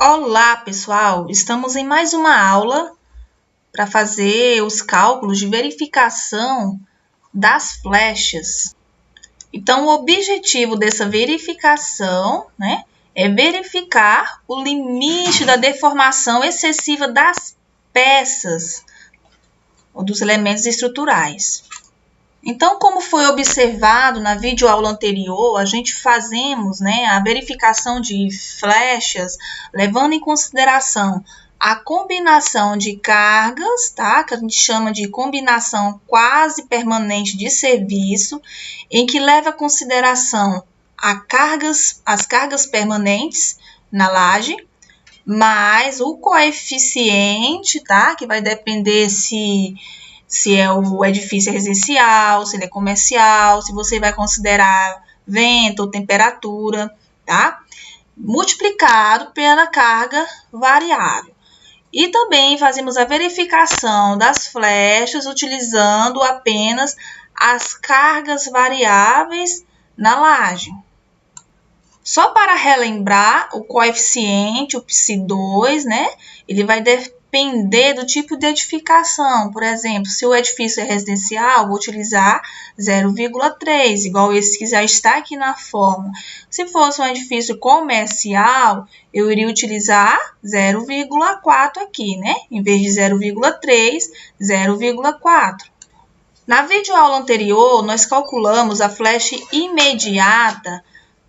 Olá, pessoal! Estamos em mais uma aula para fazer os cálculos de verificação das flechas. Então, o objetivo dessa verificação, é verificar o limite da deformação excessiva das peças ou dos elementos estruturais. Então, como foi observado na videoaula anterior, a gente fazemos a verificação de flechas, levando em consideração a combinação de cargas, tá? Que a gente chama de combinação quase permanente de serviço, em que leva em consideração as cargas permanentes na laje, mais o coeficiente, tá? Que vai depender se é o edifício residencial, se ele é comercial, se você vai considerar vento ou temperatura, tá? Multiplicado pela carga variável. E também fazemos a verificação das flechas utilizando apenas as cargas variáveis na laje. Só para relembrar, o coeficiente, o Psi2, ele vai depender do tipo de edificação. Por exemplo, se o edifício é residencial, vou utilizar 0,3, igual esse que já está aqui na fórmula. Se fosse um edifício comercial, eu iria utilizar 0,4 aqui, Em vez de 0,3, 0,4. Na videoaula anterior, nós calculamos a flecha imediata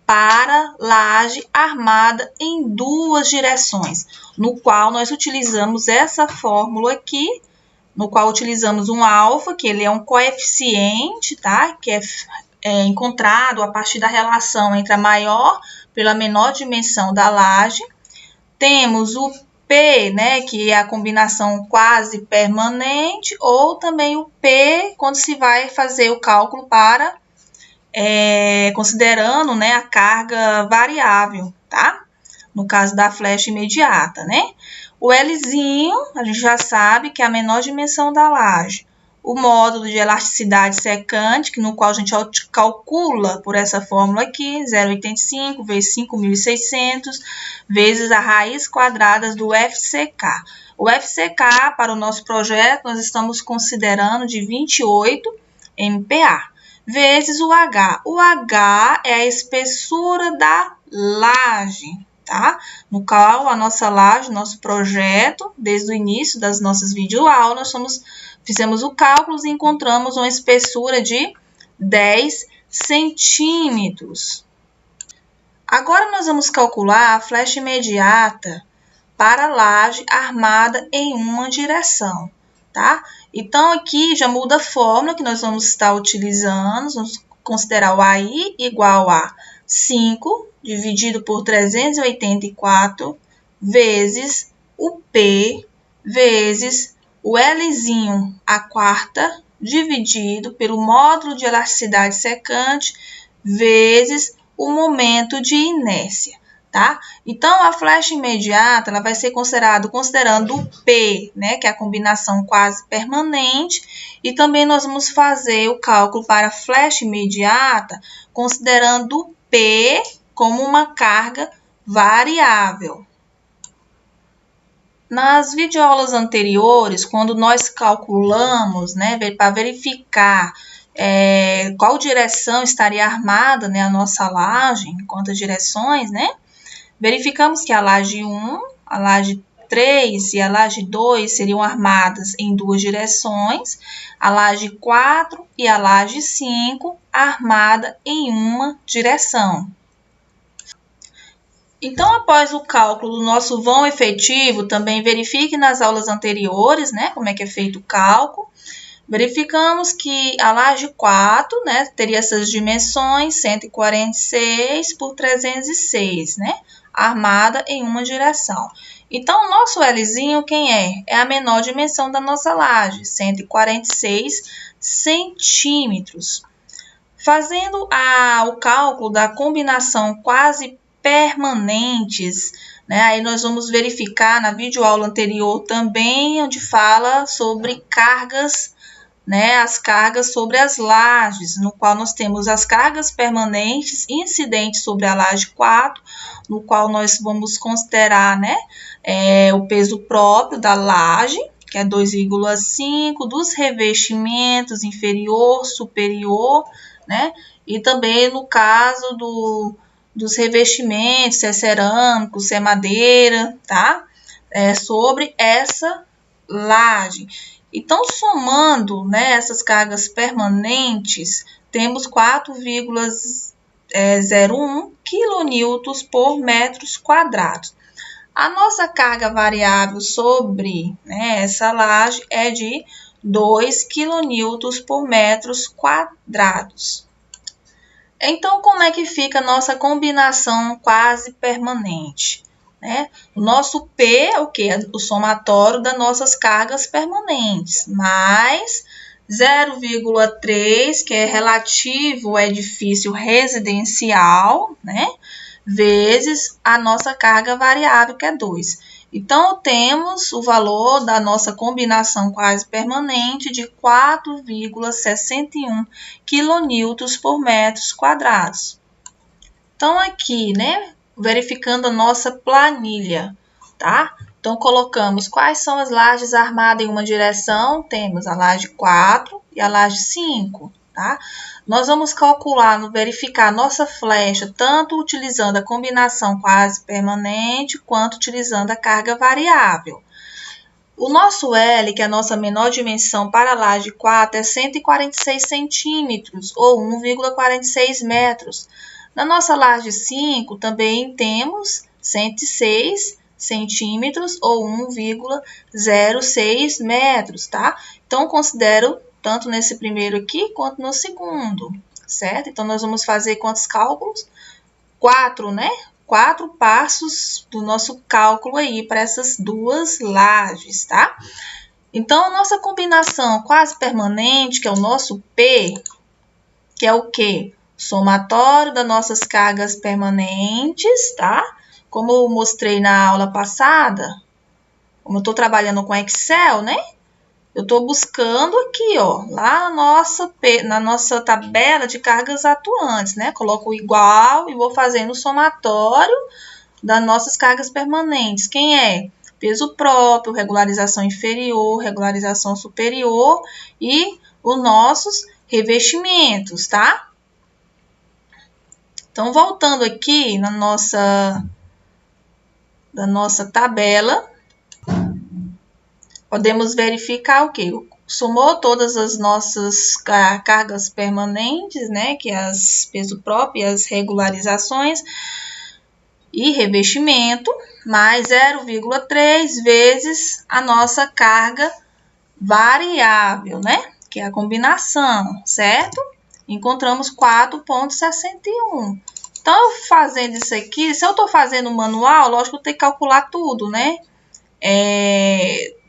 para laje armada em duas direções, no qual nós utilizamos essa fórmula aqui, no qual utilizamos um alfa, que ele é um coeficiente, tá? Que é encontrado a partir da relação entre a maior pela menor dimensão da laje. Temos o P, que é a combinação quase permanente, ou também o P, quando se vai fazer o cálculo para considerando a carga variável, tá? No caso da flecha imediata, O Lzinho, a gente já sabe que é a menor dimensão da laje. O módulo de elasticidade secante, no qual a gente calcula por essa fórmula aqui, 0,85 vezes 5.600 vezes a raiz quadrada do FCK. O FCK, para o nosso projeto, nós estamos considerando de 28 MPa. Vezes o H. O H é a espessura da laje, tá? No qual a nossa laje, nosso projeto, desde o início das nossas videoaulas, fizemos o cálculo e encontramos uma espessura de 10 centímetros. Agora nós vamos calcular a flecha imediata para a laje armada em uma direção, tá? Então, aqui já muda a fórmula que nós vamos estar utilizando. Vamos considerar o AI igual a 5 dividido por 384 vezes o P vezes o Lzinho a quarta dividido pelo módulo de elasticidade secante vezes o momento de inércia. Tá? Então, a flecha imediata ela vai ser considerando o P, que é a combinação quase permanente, e também nós vamos fazer o cálculo para a flecha imediata, considerando o P como uma carga variável. Nas videoaulas anteriores, quando nós calculamos, para verificar qual direção estaria armada a nossa laje, em quantas direções, verificamos que a laje 1, a laje 3 e a laje 2 seriam armadas em duas direções, a laje 4 e a laje 5 armada em uma direção. Então, após o cálculo do nosso vão efetivo, também verifique nas aulas anteriores, como é que é feito o cálculo. Verificamos que a laje 4, teria essas dimensões, 146 por 306, armada em uma direção. Então, o nosso Lzinho, quem é? É a menor dimensão da nossa laje, 146 centímetros. Fazendo o cálculo da combinação quase permanentes, aí nós vamos verificar na videoaula anterior também, onde fala sobre cargas né, as cargas sobre as lajes, no qual nós temos as cargas permanentes incidentes sobre a laje 4, no qual nós vamos considerar, né, o peso próprio da laje, que é 2,5, dos revestimentos inferior, superior, né, e também no caso dos revestimentos, se é cerâmico, se é madeira, tá? Sobre essa laje. Então, somando, né, essas cargas permanentes, temos 4,01 kN por metros quadrados. A nossa carga variável sobre, né, essa laje é de 2 kN por metros quadrados. Então, como é que fica a nossa combinação quase permanente? Né? O nosso P é o quê? O somatório das nossas cargas permanentes, mais 0,3, que é relativo ao edifício residencial, né? Vezes a nossa carga variável, que é 2. Então, temos o valor da nossa combinação quase permanente de 4,61 kN por metros quadrados. Então, aqui, né? Verificando a nossa planilha, tá? Então, colocamos quais são as lajes armadas em uma direção. Temos a laje 4 e a laje 5, tá? Nós vamos calcular, verificar a nossa flecha, tanto utilizando a combinação quase permanente, quanto utilizando a carga variável. O nosso L, que é a nossa menor dimensão para a laje 4, é 146 centímetros, ou 1,46 metros. Na nossa laje 5, também temos 106 centímetros ou 1,06 metros, tá? Então, considero tanto nesse primeiro aqui quanto no segundo, certo? Então, nós vamos fazer quantos cálculos? 4, né? 4 passos do nosso cálculo aí para essas duas lajes, tá? Então, a nossa combinação quase permanente, que é o nosso P, que é o quê? Somatório das nossas cargas permanentes, tá? Como eu mostrei na aula passada, como eu estou trabalhando com Excel, né? Eu estou buscando aqui, ó, lá na nossa tabela de cargas atuantes, né? Coloco o igual e vou fazendo o somatório das nossas cargas permanentes. Quem é? Peso próprio, regularização inferior, regularização superior e os nossos revestimentos, tá? Então, voltando aqui na nossa tabela, podemos verificar o quê? Somou todas as nossas cargas permanentes, né? Que é as peso próprio e as regularizações e revestimento, mais 0,3 vezes a nossa carga variável, né? Que é a combinação, certo? Encontramos 4,61. Então, fazendo isso aqui, se eu estou fazendo manual, lógico que eu tenho que calcular tudo, né?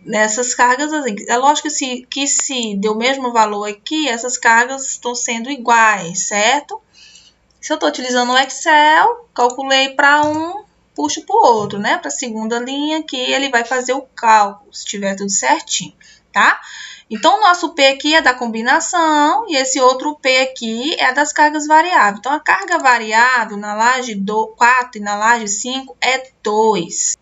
Nessas cargas, é lógico que se deu o mesmo valor aqui, essas cargas estão sendo iguais, certo? Se eu estou utilizando o Excel, calculei para um, puxo para o outro, né? Para a segunda linha, que ele vai fazer o cálculo, se tiver tudo certinho, tá? Então, o nosso P aqui é da combinação e esse outro P aqui é das cargas variáveis. Então, a carga variável na laje 4 e na laje 5 é 2.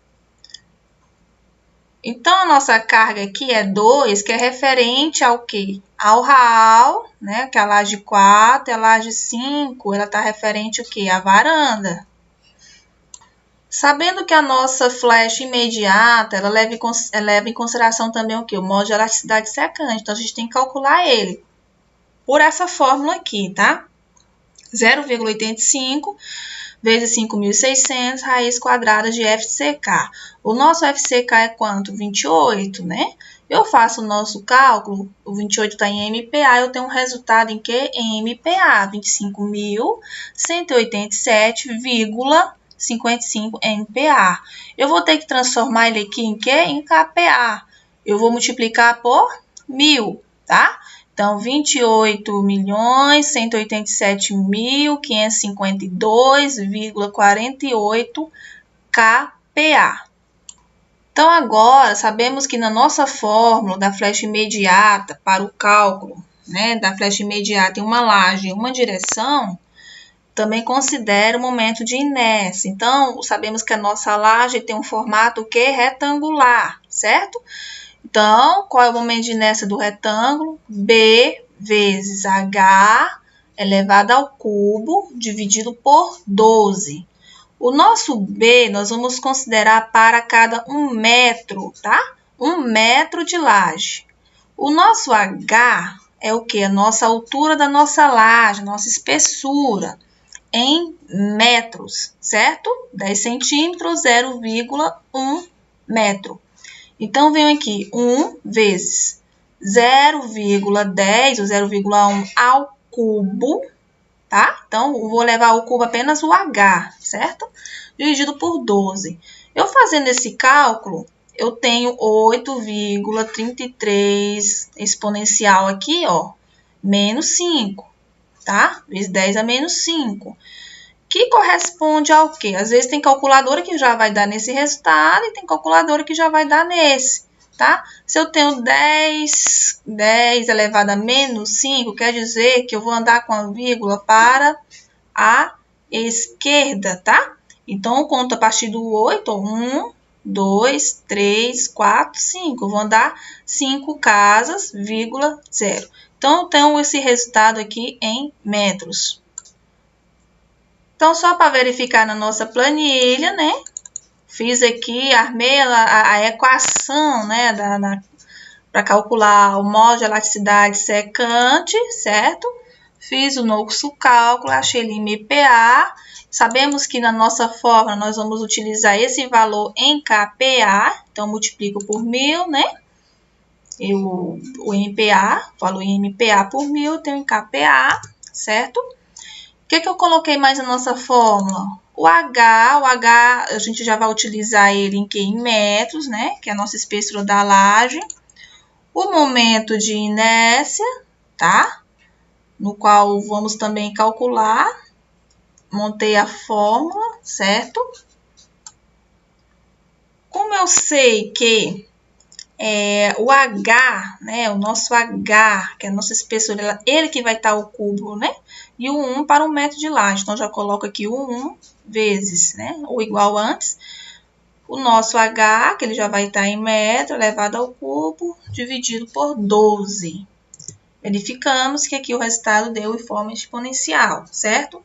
Então, a nossa carga aqui é 2, que é referente ao quê? Ao hall, né? Que é a laje 4 e a laje 5, ela está referente ao quê? À varanda. Sabendo que a nossa flecha imediata, ela leva em consideração também o quê? O modo de elasticidade secante. Então, a gente tem que calcular ele por essa fórmula aqui, tá? 0,85 vezes 5.600, raiz quadrada de FCK. O nosso FCK é quanto? 28, né? Eu faço o nosso cálculo, o 28 está em MPa, eu tenho um resultado em quê? Em MPa, 25.187,55 MPa. Eu vou ter que transformar ele aqui em quê? Em KPa. Eu vou multiplicar por 1.000, tá? Então, 28.187.552,48 KPa. Então, agora, sabemos que na nossa fórmula da flecha imediata para o cálculo, né, da flecha imediata em uma laje em uma direção, também considera o momento de inércia. Então, sabemos que a nossa laje tem um formato retangular, certo? Então, qual é o momento de inércia do retângulo? B vezes H elevado ao cubo dividido por 12. O nosso B nós vamos considerar para cada 1 metro, tá? 1 metro de laje. O nosso H é o quê? A nossa altura da nossa laje, nossa espessura, em metros, certo? 10 centímetros, 0,1 metro. Então, venho aqui 1 vezes 0,10 ou 0,1 ao cubo, tá? Então, eu vou levar ao cubo apenas o H, certo? Dividido por 12. Eu fazendo esse cálculo, eu tenho 8,33 exponencial aqui, ó, menos 5, tá? Vezes 10 a menos 5. Que corresponde ao quê? Às vezes tem calculadora que já vai dar nesse resultado e tem calculadora que já vai dar nesse, tá? Se eu tenho 10 elevado a menos 5, quer dizer que eu vou andar com a vírgula para a esquerda, tá? Então, eu conto a partir do 8, 1, 2, 3, 4, 5. Eu vou andar 5 casas, vírgula, 0. Então, eu tenho esse resultado aqui em metros. Então, só para verificar na nossa planilha, né? Fiz aqui, armei a equação, né? Para calcular o modo de elasticidade secante, certo? Fiz o nosso cálculo, achei ali MPa. Sabemos que na nossa fórmula nós vamos utilizar esse valor em kPa. Então, multiplico por 1000, né? O MPa, valor em MPa por 1000, eu tenho em kPa, certo? O que eu coloquei mais na nossa fórmula? O H a gente já vai utilizar ele em quê? Em metros, né? Que é a nossa espessura da laje. O momento de inércia, tá? No qual vamos também calcular. Montei a fórmula, certo? Como eu sei que o H, né, o nosso H, que é a nossa espessura, ele que vai estar o cubo, né? E o 1 para 1 metro de laje. Então, já coloco aqui o 1 vezes, né? O igual antes. O nosso H, que ele já vai estar em metro, elevado ao cubo, dividido por 12. Verificamos que aqui o resultado deu em forma exponencial, certo?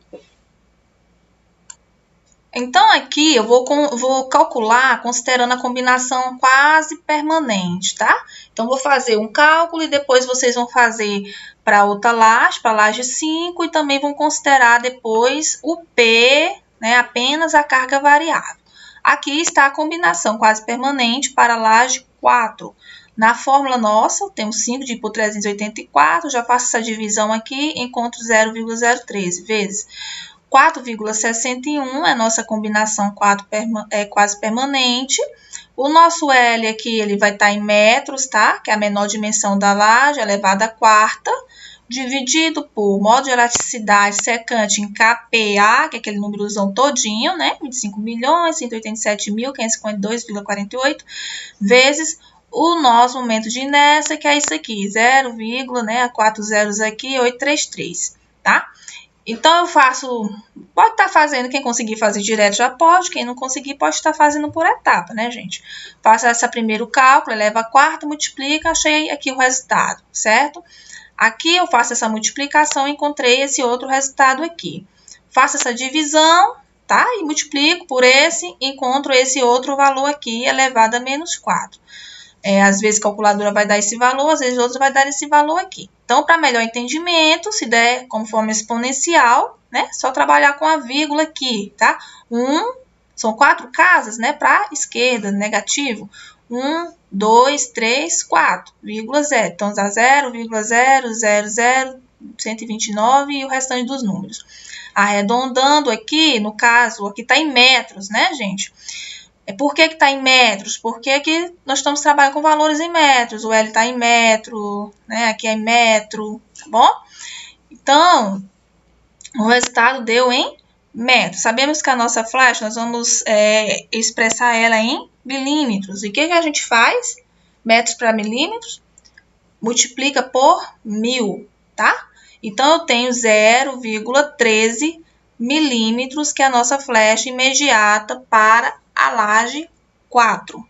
Então, aqui eu vou calcular considerando a combinação quase permanente, tá? Então, vou fazer um cálculo e depois vocês vão fazer para outra laje, para a laje 5, e também vão considerar depois o P, né, apenas a carga variável. Aqui está a combinação quase permanente para a laje 4. Na fórmula nossa, temos 5 dividido por 384, já faço essa divisão aqui, encontro 0,013 vezes 4,61 é a nossa combinação quase permanente. O nosso L aqui, ele vai estar em metros, tá? Que é a menor dimensão da laje, elevado à quarta, dividido por modo de elasticidade secante em kPa, que é aquele númerozão todinho, né? 25.187.552,48, vezes o nosso momento de inércia, que é isso aqui, 0, né? A 4 zeros aqui, 833, tá? Então, eu faço, pode estar fazendo, quem conseguir fazer direto já pode, quem não conseguir pode estar fazendo por etapa, né, gente? Faça esse primeiro cálculo, eleva a quarta, multiplica, achei aqui o resultado, certo? Aqui eu faço essa multiplicação, encontrei esse outro resultado aqui. Faço essa divisão, tá? E multiplico por esse, encontro esse outro valor aqui, elevado a menos 4. Às vezes a calculadora vai dar esse valor, às vezes outra vai dar esse valor aqui. Então, para melhor entendimento, se der como forma exponencial, né? Só trabalhar com a vírgula aqui, tá? São 4 casas, né? Para a esquerda, negativo. 1, 2, 3, 4, vírgula 0. Então, dá 0,000129 e o restante dos números. Arredondando aqui, no caso, aqui está em metros, né, gente? Por que está em metros? Porque aqui nós estamos trabalhando com valores em metros. O L está em metro, né? Aqui é em metro, tá bom? Então, o resultado deu em metros. Sabemos que a nossa flecha, nós vamos expressar ela em milímetros. E o que a gente faz? Metros para milímetros, multiplica por 1000, tá? Então, eu tenho 0,13 milímetros, que é a nossa flecha imediata para a laje 4.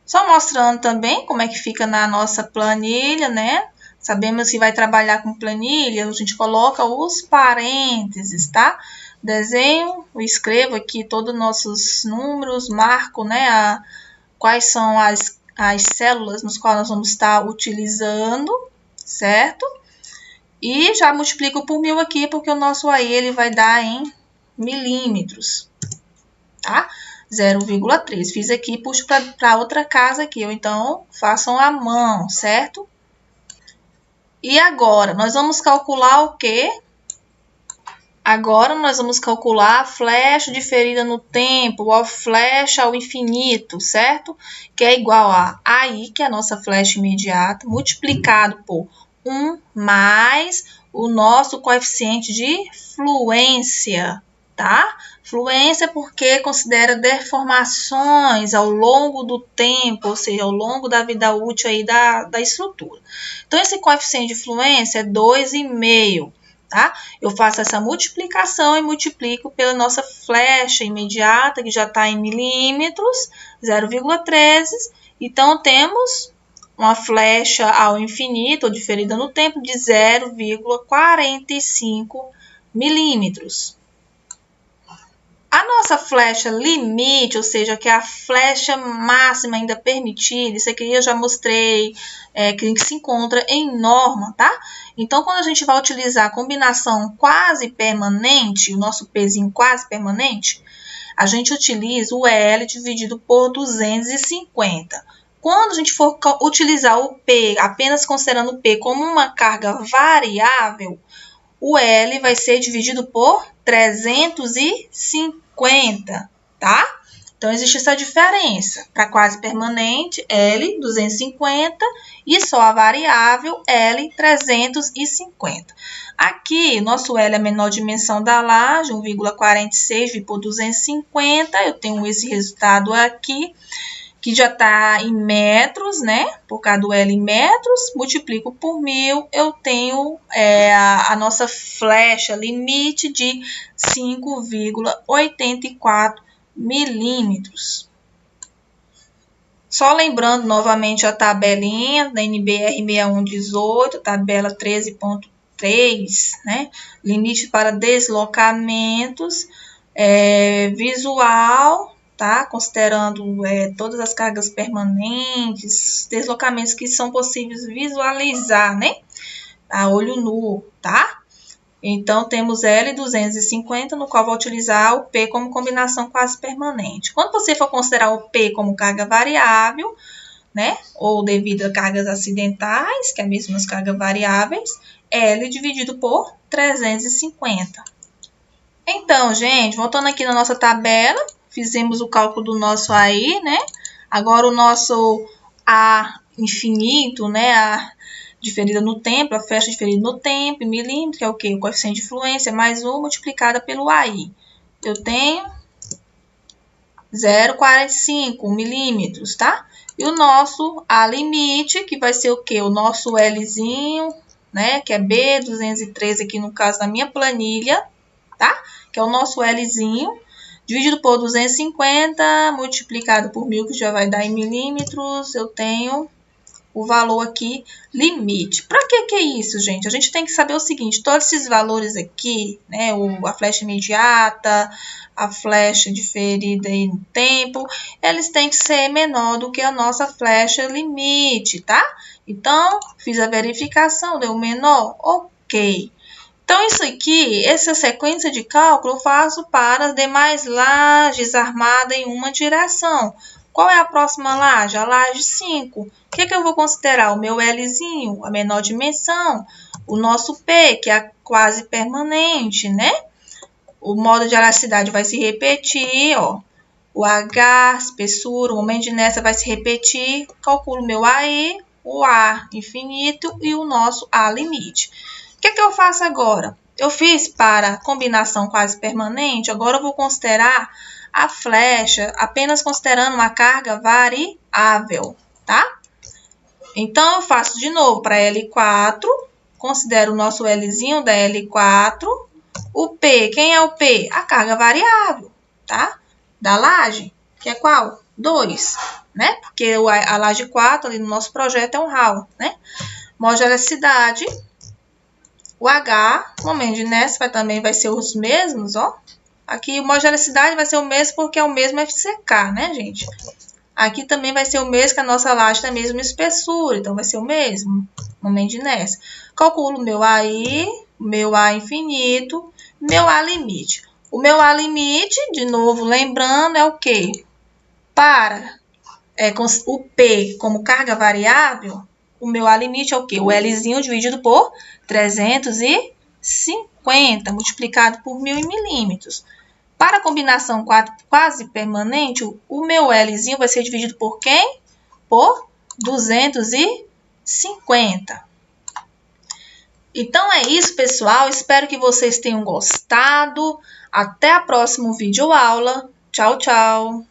Só mostrando também como é que fica na nossa planilha, né? Sabemos que vai trabalhar com planilha, a gente coloca os parênteses, tá? Desenho, escrevo aqui todos os nossos números, marco, né, quais são as células nos quais nós vamos estar utilizando, certo? E já multiplico por 1000 aqui, porque o nosso aí ele vai dar em milímetros, tá? 0,3. Fiz aqui, puxo para outra casa aqui, ou então façam à mão, certo? E agora, nós vamos calcular o quê? Agora, nós vamos calcular a flecha diferida no tempo, ou a flecha ao infinito, certo? Que é igual a AI, que é a nossa flecha imediata, multiplicado por 1 mais o nosso coeficiente de fluência, tá? Fluência porque considera deformações ao longo do tempo, ou seja, ao longo da vida útil aí da estrutura. Então, esse coeficiente de fluência é 2,5, tá? Eu faço essa multiplicação e multiplico pela nossa flecha imediata, que já está em milímetros, 0,13. Então, temos uma flecha ao infinito, ou diferida no tempo, de 0,45 milímetros. A nossa flecha limite, ou seja, que é a flecha máxima ainda permitida, isso aqui eu já mostrei, que se encontra em norma, tá? Então, quando a gente vai utilizar a combinação quase permanente, o nosso pezinho quase permanente, a gente utiliza o L dividido por 250. Quando a gente for utilizar o P, apenas considerando o P como uma carga variável, o L vai ser dividido por 350, tá? Então, existe essa diferença. Para quase permanente, L, 250, e só a variável, L, 350. Aqui, nosso L é a menor dimensão da laje, 1,46 por 250. Eu tenho esse resultado aqui, que já está em metros, né? Por causa do L em metros, multiplico por 1000, eu tenho a nossa flecha limite de 5,84 milímetros. Só lembrando novamente a tabelinha da NBR 6118, tabela 13.3, né? Limite para deslocamentos, visual, tá? Considerando todas as cargas permanentes, deslocamentos que são possíveis visualizar, né? A olho nu, tá? Então, temos L 250, no qual vou utilizar o P como combinação quase permanente. Quando você for considerar o P como carga variável, né? Ou devido a cargas acidentais, que é mesmo as cargas variáveis, L dividido por 350. Então, gente, voltando aqui na nossa tabela, fizemos o cálculo do nosso AI, né? Agora o nosso A infinito, né? A diferida no tempo, a flecha diferida no tempo, em milímetro, que é o quê? O coeficiente de fluência, mais 1 multiplicada pelo AI. Eu tenho 0,45 milímetros, tá? E o nosso A limite, que vai ser o quê? O nosso Lzinho, né? Que é B213 aqui no caso da minha planilha, tá? Que é o nosso Lzinho, dividido por 250, multiplicado por 1000, que já vai dar em milímetros, eu tenho o valor aqui, limite. Para que é isso, gente? A gente tem que saber o seguinte, todos esses valores aqui, né, a flecha imediata, a flecha diferida no tempo, eles têm que ser menor do que a nossa flecha limite, tá? Então, fiz a verificação, deu menor, ok. Então, isso aqui, essa sequência de cálculo, eu faço para as demais lajes armadas em uma direção. Qual é a próxima laje? A laje 5. O que eu vou considerar? O meu Lzinho, a menor dimensão. O nosso P, que é a quase permanente, né? O modo de elasticidade vai se repetir, ó. O H, espessura, o momento de inércia vai se repetir. Calculo o meu AI, o A infinito e o nosso A limite. O que eu faço agora? eu fiz para combinação quase permanente, agora eu vou considerar a flecha apenas considerando uma carga variável, tá? Então, eu faço de novo para L4, considero o nosso Lzinho da L4. O P, quem é o P? A carga variável, tá? Da laje, que é qual? 2, né? Porque a laje 4 ali no nosso projeto é um hall, né? Modularidade, o H, momento de inércia também vai ser os mesmos, ó. Aqui, modularidade vai ser o mesmo porque é o mesmo FCK, né, gente? Aqui também vai ser o mesmo que a nossa laje tem a mesma espessura, então vai ser o mesmo, momento de inércia. Calculo meu AI, meu A infinito, meu A limite. O meu A limite, de novo, lembrando, é o quê? Para o P como carga variável, o meu A limite é o quê? O Lzinho dividido por 350, multiplicado por 1.000 milímetros. Para a combinação quase permanente, o meu Lzinho vai ser dividido por quem? Por 250. Então é isso, pessoal. Espero que vocês tenham gostado. Até a próxima videoaula. Tchau, tchau.